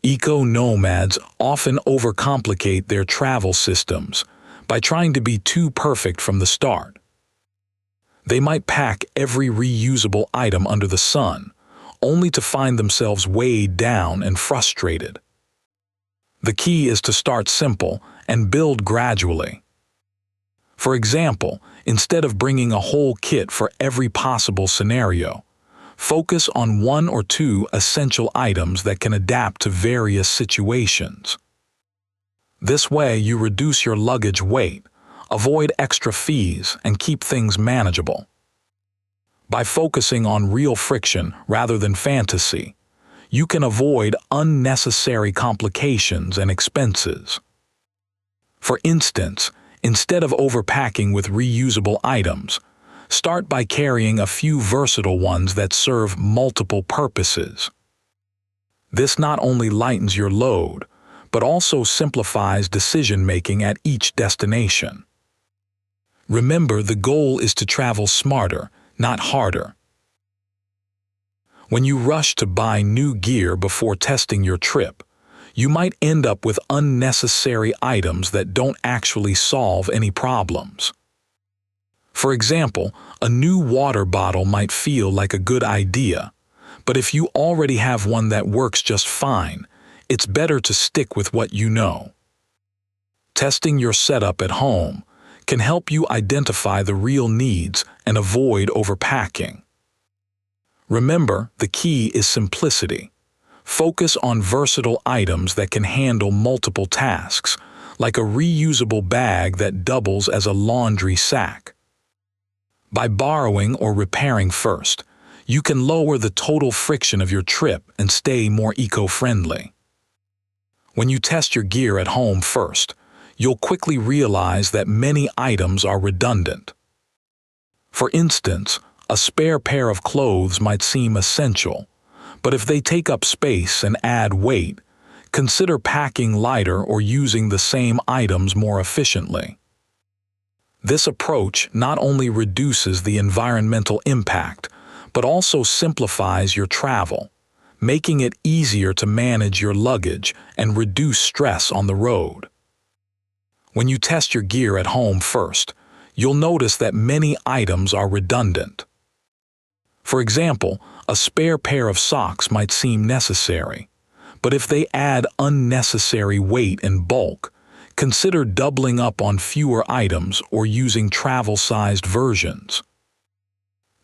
Eco-nomads often overcomplicate their travel systems by trying to be too perfect from the start. They might pack every reusable item under the sun, only to find themselves weighed down and frustrated. The key is to start simple and build gradually. For example, instead of bringing a whole kit for every possible scenario, focus on one or two essential items that can adapt to various situations. This way, you reduce your luggage weight, avoid extra fees, and keep things manageable. By focusing on real friction rather than fantasy, you can avoid unnecessary complications and expenses. For instance, instead of overpacking with reusable items, start by carrying a few versatile ones that serve multiple purposes. This not only lightens your load, but also simplifies decision-making at each destination. Remember, the goal is to travel smarter, not harder. When you rush to buy new gear before testing your trip, you might end up with unnecessary items that don't actually solve any problems. For example, a new water bottle might feel like a good idea, but if you already have one that works just fine, it's better to stick with what you know. Testing your setup at home can help you identify the real needs and avoid overpacking. Remember, the key is simplicity. Focus on versatile items that can handle multiple tasks, like a reusable bag that doubles as a laundry sack. By borrowing or repairing first, you can lower the total friction of your trip and stay more eco-friendly. When you test your gear at home first, you'll quickly realize that many items are redundant. For instance, a spare pair of clothes might seem essential, but if they take up space and add weight, consider packing lighter or using the same items more efficiently. This approach not only reduces the environmental impact, but also simplifies your travel, making it easier to manage your luggage and reduce stress on the road. When you test your gear at home first, you'll notice that many items are redundant. For example, a spare pair of socks might seem necessary, but if they add unnecessary weight and bulk, consider doubling up on fewer items or using travel-sized versions.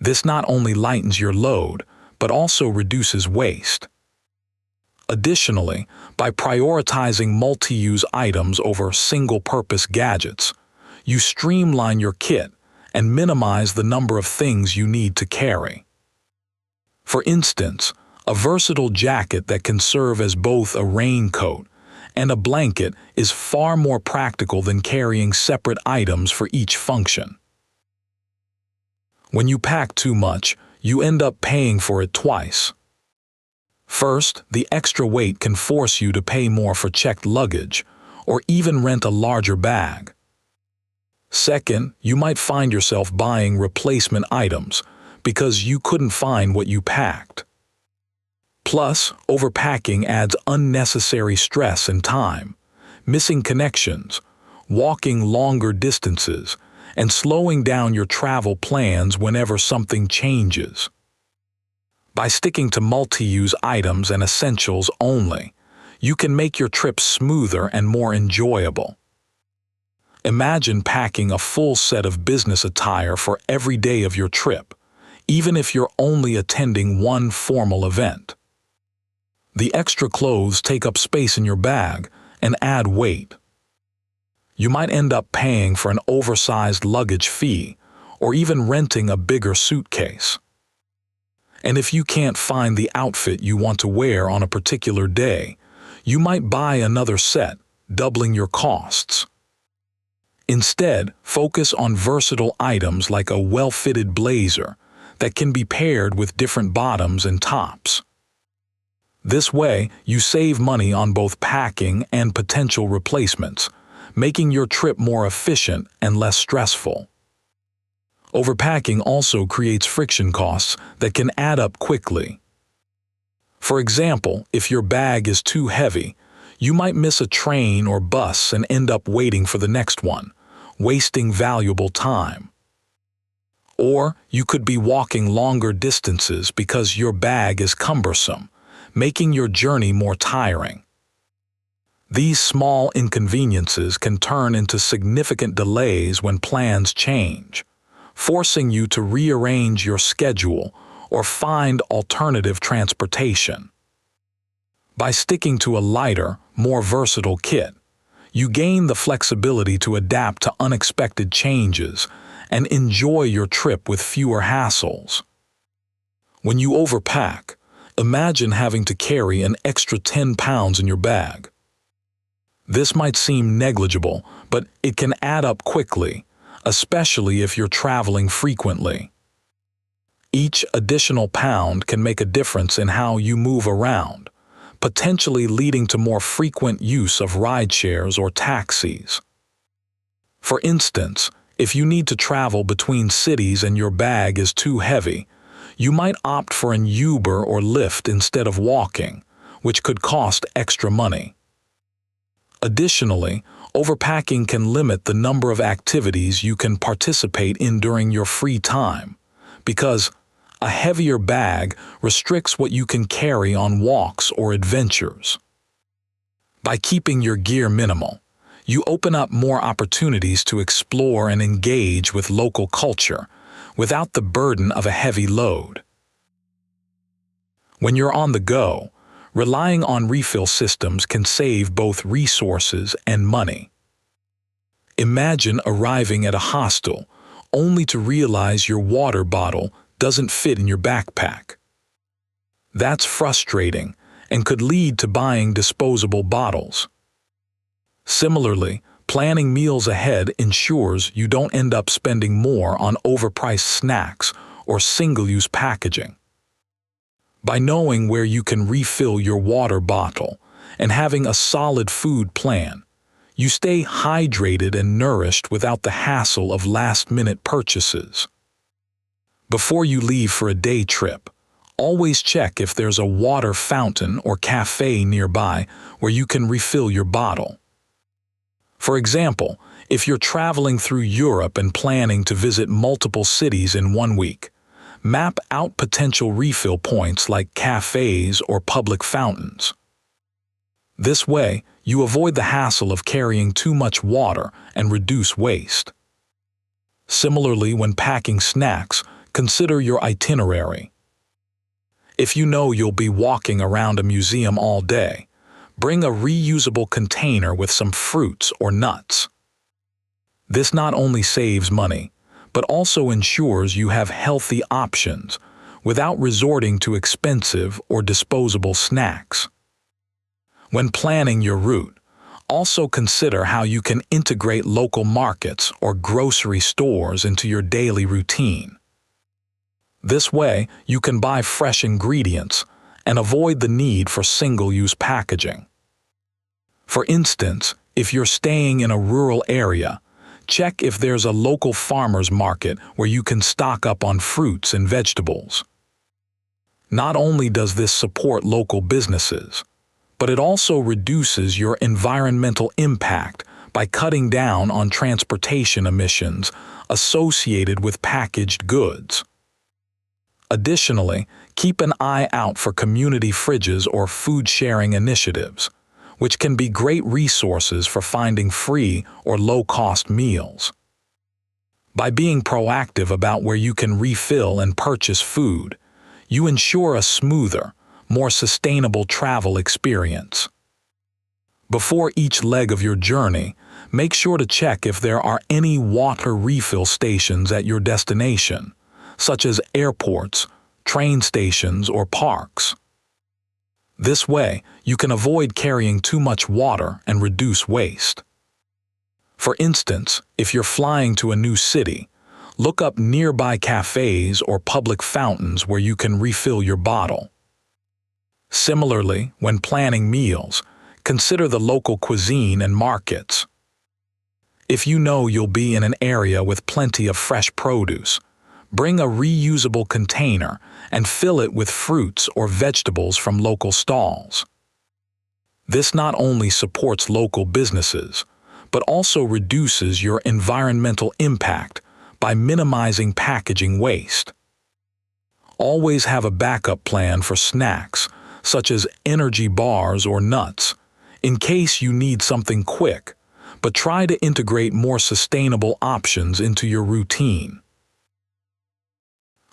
This not only lightens your load, but also reduces waste. Additionally, by prioritizing multi-use items over single-purpose gadgets, you streamline your kit and minimize the number of things you need to carry. For instance, a versatile jacket that can serve as both a raincoat and a blanket is far more practical than carrying separate items for each function. When you pack too much, you end up paying for it twice. First, the extra weight can force you to pay more for checked luggage, or even rent a larger bag. Second, you might find yourself buying replacement items because you couldn't find what you packed. Plus, overpacking adds unnecessary stress and time, missing connections, walking longer distances, and slowing down your travel plans whenever something changes. By sticking to multi-use items and essentials only, you can make your trip smoother and more enjoyable. Imagine packing a full set of business attire for every day of your trip, even if you're only attending one formal event. The extra clothes take up space in your bag and add weight. You might end up paying for an oversized luggage fee or even renting a bigger suitcase. And if you can't find the outfit you want to wear on a particular day, you might buy another set, doubling your costs. Instead, focus on versatile items like a well-fitted blazer that can be paired with different bottoms and tops. This way, you save money on both packing and potential replacements, making your trip more efficient and less stressful. Overpacking also creates friction costs that can add up quickly. For example, if your bag is too heavy, you might miss a train or bus and end up waiting for the next one, wasting valuable time. Or you could be walking longer distances because your bag is cumbersome, making your journey more tiring. These small inconveniences can turn into significant delays when plans change, forcing you to rearrange your schedule or find alternative transportation. By sticking to a lighter, more versatile kit, you gain the flexibility to adapt to unexpected changes and enjoy your trip with fewer hassles. When you overpack, imagine having to carry an extra 10 pounds in your bag. This might seem negligible, but it can add up quickly, especially if you're traveling frequently. Each additional pound can make a difference in how you move around, potentially leading to more frequent use of rideshares or taxis. For instance, if you need to travel between cities and your bag is too heavy, you might opt for an Uber or Lyft instead of walking, which could cost extra money. Additionally, overpacking can limit the number of activities you can participate in during your free time, because a heavier bag restricts what you can carry on walks or adventures. By keeping your gear minimal, you open up more opportunities to explore and engage with local culture without the burden of a heavy load. When you're on the go, relying on refill systems can save both resources and money. Imagine arriving at a hostel only to realize your water bottle doesn't fit in your backpack. That's frustrating and could lead to buying disposable bottles. Similarly, planning meals ahead ensures you don't end up spending more on overpriced snacks or single-use packaging. By knowing where you can refill your water bottle and having a solid food plan, you stay hydrated and nourished without the hassle of last-minute purchases. Before you leave for a day trip, always check if there's a water fountain or cafe nearby where you can refill your bottle. For example, if you're traveling through Europe and planning to visit multiple cities in 1 week, map out potential refill points like cafes or public fountains. This way, you avoid the hassle of carrying too much water and reduce waste. Similarly, when packing snacks, consider your itinerary. If you know you'll be walking around a museum all day, bring a reusable container with some fruits or nuts. This not only saves money, but also ensures you have healthy options without resorting to expensive or disposable snacks. When planning your route, also consider how you can integrate local markets or grocery stores into your daily routine. This way, you can buy fresh ingredients and avoid the need for single-use packaging. For instance, if you're staying in a rural area, check if there's a local farmer's market where you can stock up on fruits and vegetables. Not only does this support local businesses, but it also reduces your environmental impact by cutting down on transportation emissions associated with packaged goods. Additionally, keep an eye out for community fridges or food-sharing initiatives, which can be great resources for finding free or low-cost meals. By being proactive about where you can refill and purchase food, you ensure a smoother, more sustainable travel experience. Before each leg of your journey, make sure to check if there are any water refill stations at your destination, such as airports, train stations, or parks. This way, you can avoid carrying too much water and reduce waste. For instance, if you're flying to a new city, look up nearby cafes or public fountains where you can refill your bottle. Similarly, when planning meals, consider the local cuisine and markets. If you know you'll be in an area with plenty of fresh produce, Bring a reusable container and fill it with fruits or vegetables from local stalls. This not only supports local businesses, but also reduces your environmental impact by minimizing packaging waste. Always have a backup plan for snacks, such as energy bars or nuts, in case you need something quick, but try to integrate more sustainable options into your routine.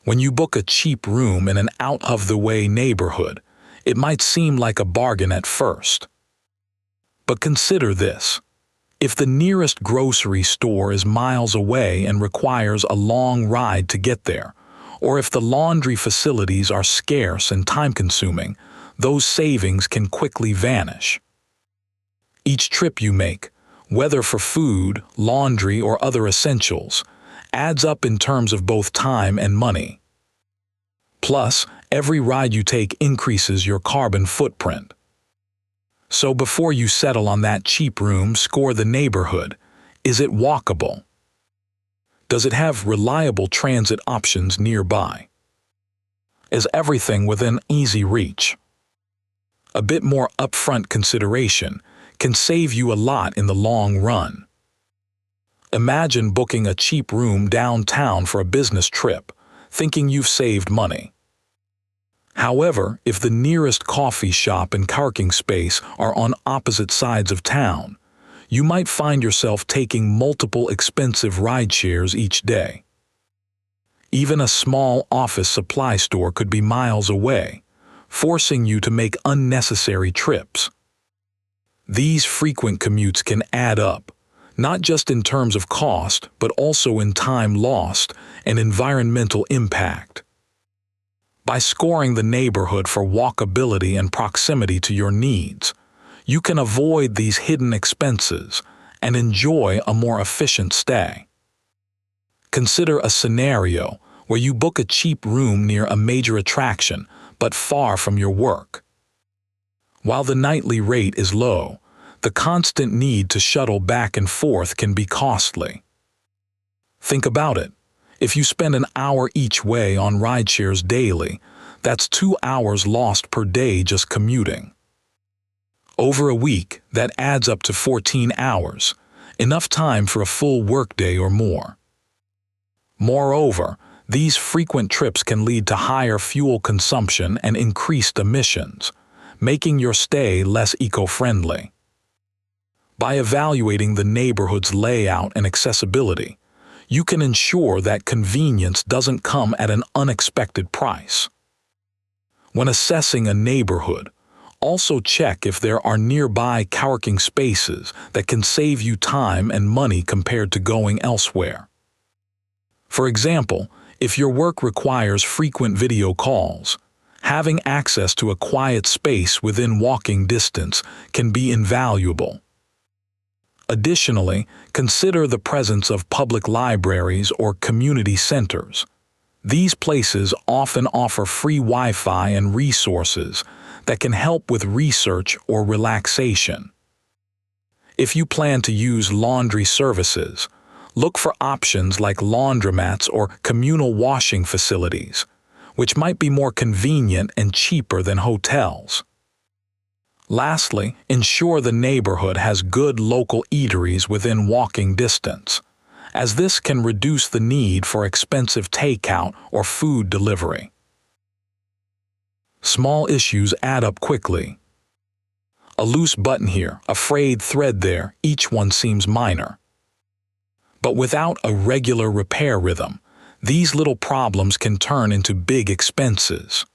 When you book a cheap room in an out-of-the-way neighborhood, it might seem like a bargain at first. But consider this. If the nearest grocery store is miles away and requires a long ride to get there, or if the laundry facilities are scarce and time-consuming, those savings can quickly vanish. Each trip you make, whether for food, laundry, or other essentials, adds up in terms of both time and money. Plus, every ride you take increases your carbon footprint. So before you settle on that cheap room, score the neighborhood. Is it walkable? Does it have reliable transit options nearby? Is everything within easy reach? A bit more upfront consideration can save you a lot in the long run. Imagine booking a cheap room downtown for a business trip, thinking you've saved money. However, if the nearest coffee shop and parking space are on opposite sides of town, you might find yourself taking multiple expensive rideshares each day. Even a small office supply store could be miles away, forcing you to make unnecessary trips. These frequent commutes can add up, not just in terms of cost, but also in time lost and environmental impact. By scoring the neighborhood for walkability and proximity to your needs, you can avoid these hidden expenses and enjoy a more efficient stay. Consider a scenario where you book a cheap room near a major attraction but far from your work. While the nightly rate is low, the constant need to shuttle back and forth can be costly. Think about it. If you spend an hour each way on rideshares daily, that's 2 hours lost per day just commuting. Over a week, that adds up to 14 hours, enough time for a full workday or more. Moreover, these frequent trips can lead to higher fuel consumption and increased emissions, making your stay less eco-friendly. By evaluating the neighborhood's layout and accessibility, you can ensure that convenience doesn't come at an unexpected price. When assessing a neighborhood, also check if there are nearby parking spaces that can save you time and money compared to going elsewhere. For example, if your work requires frequent video calls, having access to a quiet space within walking distance can be invaluable. Additionally, consider the presence of public libraries or community centers. These places often offer free Wi-Fi and resources that can help with research or relaxation. If you plan to use laundry services, look for options like laundromats or communal washing facilities, which might be more convenient and cheaper than hotels. Lastly, ensure the neighborhood has good local eateries within walking distance, as this can reduce the need for expensive takeout or food delivery. Small issues add up quickly. A loose button here, a frayed thread there, each one seems minor. But without a regular repair rhythm, these little problems can turn into big expenses.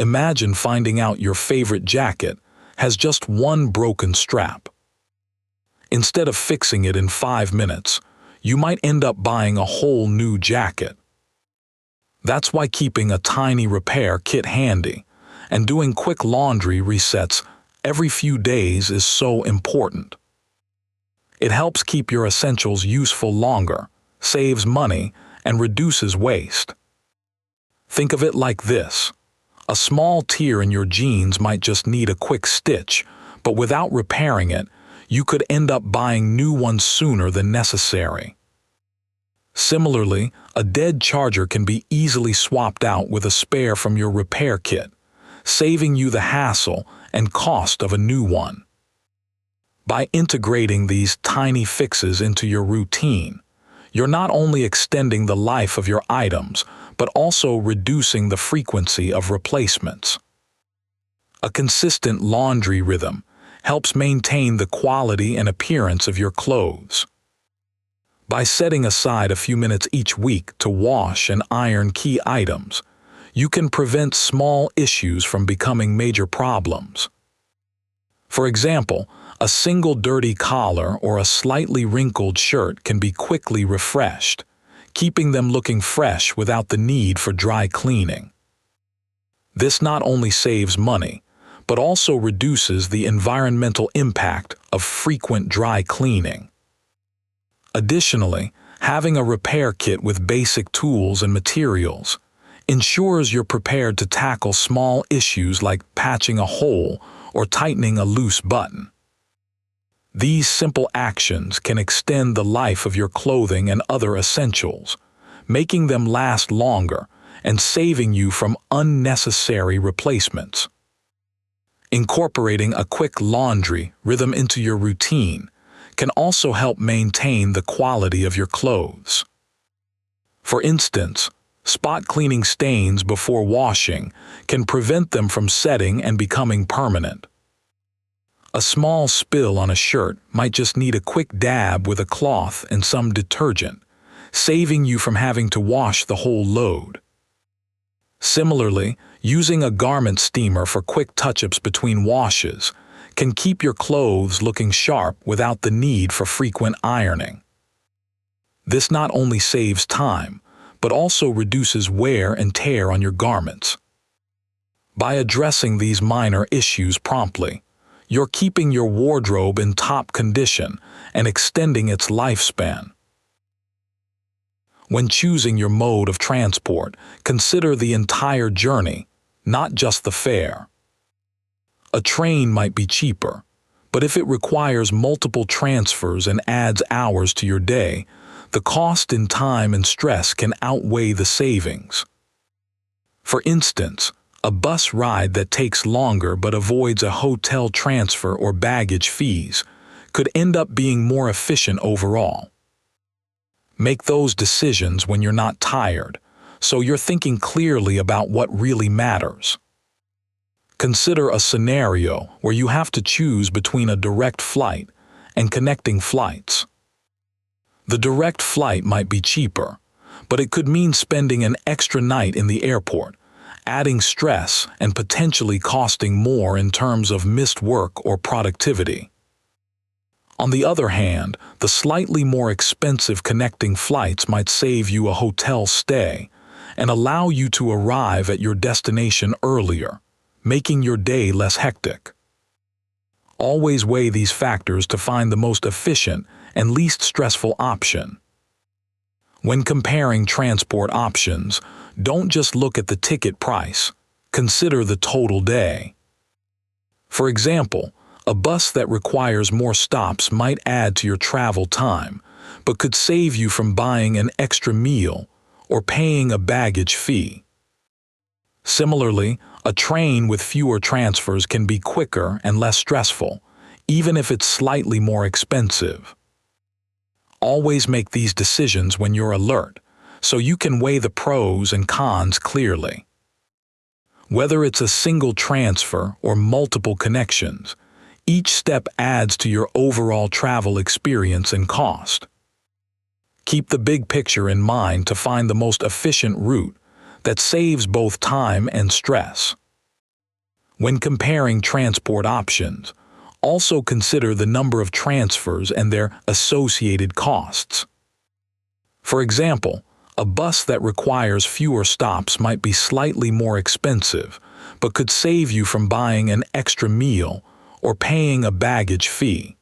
Imagine finding out your favorite jacket has just one broken strap. Instead of fixing it in 5 minutes, you might end up buying a whole new jacket. That's why keeping a tiny repair kit handy and doing quick laundry resets every few days is so important. It helps keep your essentials useful longer, saves money, and reduces waste. Think of it like this. A small tear in your jeans might just need a quick stitch, but without repairing it, you could end up buying new ones sooner than necessary. Similarly, a dead charger can be easily swapped out with a spare from your repair kit, saving you the hassle and cost of a new one. By integrating these tiny fixes into your routine, you're not only extending the life of your items, but also reducing the frequency of replacements. A consistent laundry rhythm helps maintain the quality and appearance of your clothes. By setting aside a few minutes each week to wash and iron key items, you can prevent small issues from becoming major problems. For example, a single dirty collar or a slightly wrinkled shirt can be quickly refreshed, keeping them looking fresh without the need for dry cleaning. This not only saves money, but also reduces the environmental impact of frequent dry cleaning. Additionally, having a repair kit with basic tools and materials ensures you're prepared to tackle small issues like patching a hole or tightening a loose button. These simple actions can extend the life of your clothing and other essentials, making them last longer and saving you from unnecessary replacements. Incorporating a quick laundry rhythm into your routine can also help maintain the quality of your clothes. For instance, spot cleaning stains before washing can prevent them from setting and becoming permanent. A small spill on a shirt might just need a quick dab with a cloth and some detergent, saving you from having to wash the whole load. Similarly, using a garment steamer for quick touch-ups between washes can keep your clothes looking sharp without the need for frequent ironing. This not only saves time, but also reduces wear and tear on your garments. By addressing these minor issues promptly, you're keeping your wardrobe in top condition and extending its lifespan. When choosing your mode of transport, consider the entire journey, not just the fare. A train might be cheaper, but if it requires multiple transfers and adds hours to your day, the cost in time and stress can outweigh the savings. For instance, a bus ride that takes longer but avoids a hotel transfer or baggage fees could end up being more efficient overall. Make those decisions when you're not tired, so you're thinking clearly about what really matters. Consider a scenario where you have to choose between a direct flight and connecting flights. The direct flight might be cheaper, but it could mean spending an extra night in the airport, adding stress and potentially costing more in terms of missed work or productivity. On the other hand, the slightly more expensive connecting flights might save you a hotel stay and allow you to arrive at your destination earlier, making your day less hectic. Always weigh these factors to find the most efficient and least stressful option. When comparing transport options, don't just look at the ticket price, consider the total day. For example, a bus that requires more stops might add to your travel time, but could save you from buying an extra meal or paying a baggage fee. Similarly, a train with fewer transfers can be quicker and less stressful, even if it's slightly more expensive. Always make these decisions when you're alert, so you can weigh the pros and cons clearly. Whether it's a single transfer or multiple connections, each step adds to your overall travel experience and cost. Keep the big picture in mind to find the most efficient route that saves both time and stress. When comparing transport options, also consider the number of transfers and their associated costs. For example, a bus that requires fewer stops might be slightly more expensive, but could save you from buying an extra meal or paying a baggage fee.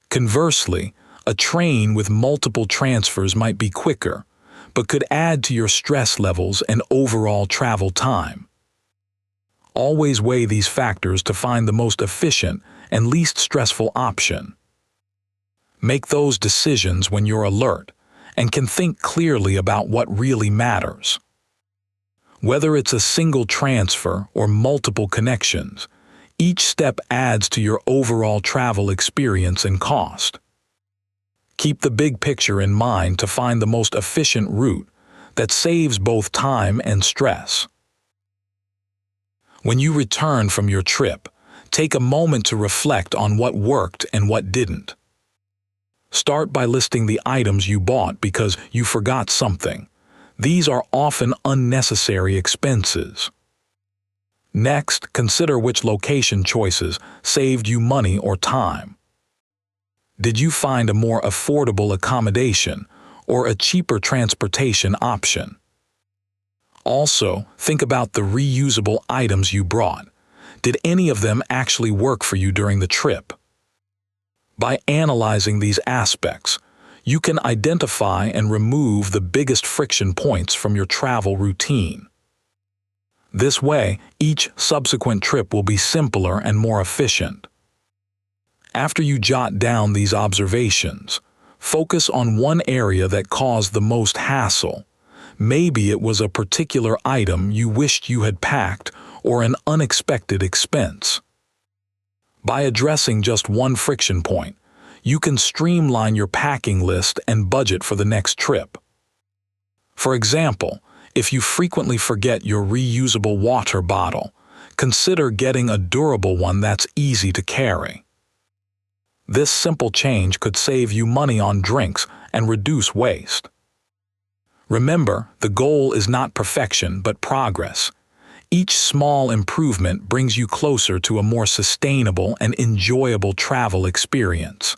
Conversely, a train with multiple transfers might be quicker, but could add to your stress levels and overall travel time. Always weigh these factors to find the most efficient and least stressful option. Make those decisions when you're alert, and can think clearly about what really matters. Whether it's a single transfer or multiple connections, each step adds to your overall travel experience and cost. Keep the big picture in mind to find the most efficient route that saves both time and stress. When you return from your trip, take a moment to reflect on what worked and what didn't. Start by listing the items you bought because you forgot something. These are often unnecessary expenses. Next, consider which location choices saved you money or time. Did you find a more affordable accommodation or a cheaper transportation option? Also, think about the reusable items you brought. Did any of them actually work for you during the trip? By analyzing these aspects, you can identify and remove the biggest friction points from your travel routine. This way, each subsequent trip will be simpler and more efficient. After you jot down these observations, focus on one area that caused the most hassle. Maybe it was a particular item you wished you had packed or an unexpected expense. By addressing just one friction point, you can streamline your packing list and budget for the next trip. For example, if you frequently forget your reusable water bottle, consider getting a durable one that's easy to carry. This simple change could save you money on drinks and reduce waste. Remember, the goal is not perfection but progress. Each small improvement brings you closer to a more sustainable and enjoyable travel experience.